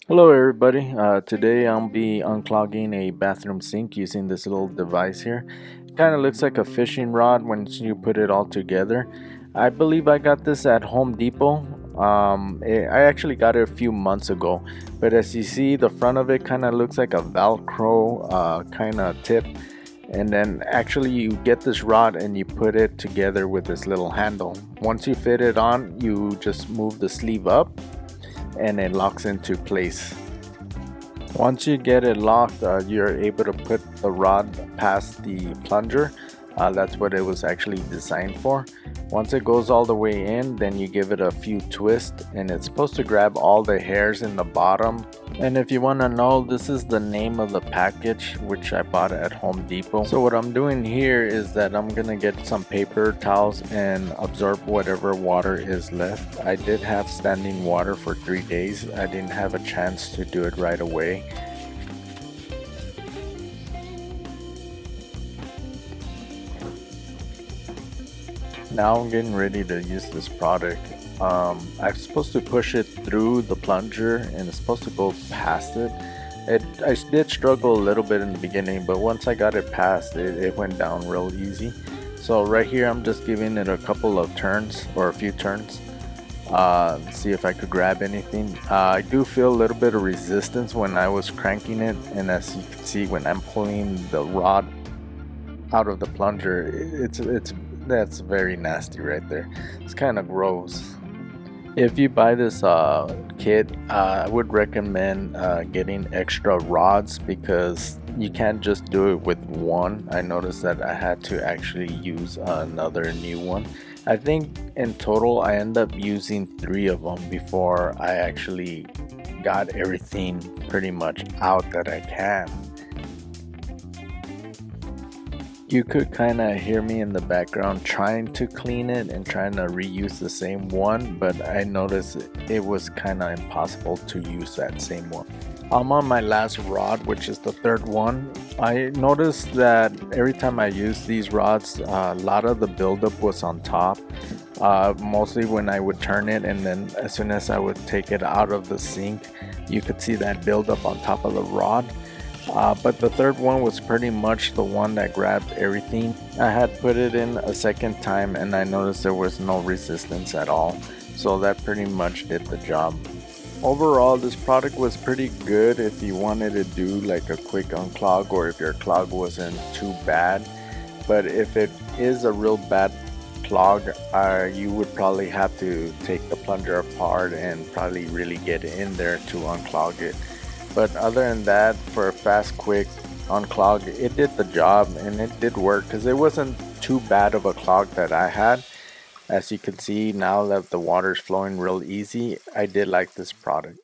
Hello everybody. Today I'll be unclogging a bathroom sink using this little device here. It kind of looks like a fishing rod once you put it all together. I believe I got this at Home Depot. I actually got it a few months ago, but as you see, the front of it kind of looks like a Velcro kind of tip. And then actually you get this rod and you put it together with this little handle. Once you fit it on, you just move the sleeve up and it locks into place. Once you get it locked, you're able to put the rod past the plunger. That's what it was actually designed for. Once it goes all the way in, then you give it a few twists and it's supposed to grab all the hairs in the bottom. And if you want to know, this is the name of the package which I bought at Home Depot. So what I'm doing here is that I'm gonna get some paper towels and absorb whatever water is left. I did have standing water for 3 days. I didn't have a chance to do it right away. Now I'm getting ready to use this product. I'm supposed to push it through the plunger and it's supposed to go past it. I did struggle a little bit in the beginning, but once I got it past it went down real easy. So right here I'm just giving it a couple of turns or a few turns. See if I could grab anything. I do feel a little bit of resistance when I was cranking it, and as you can see when I'm pulling the rod out of the plunger, that's very nasty right there. It's kind of gross. If you buy this kit, I would recommend getting extra rods because you can't just do it with one. I noticed that I had to actually use another new one. I think in total I end up using 3 of them before I actually got everything pretty much out that I can. You could kind of hear me in the background trying to clean it and trying to reuse the same one, but I noticed it was kind of impossible to use that same one. I'm on my last rod, which is the 3rd one. I noticed that every time I use these rods, a lot of the buildup was on top, mostly when I would turn it, and then as soon as I would take it out of the sink, you could see that buildup on top of the rod. But the 3rd one was pretty much the one that grabbed everything. I had put it in a second time and I noticed there was no resistance at all. So that pretty much did the job. Overall, this product was pretty good if you wanted to do like a quick unclog or if your clog wasn't too bad. But if it is a real bad clog, you would probably have to take the plunger apart and probably really get in there to unclog it. But other than that, for a fast quick unclog, it did the job and it did work because it wasn't too bad of a clog that I had. As you can see now that the water is flowing real easy, I did like this product.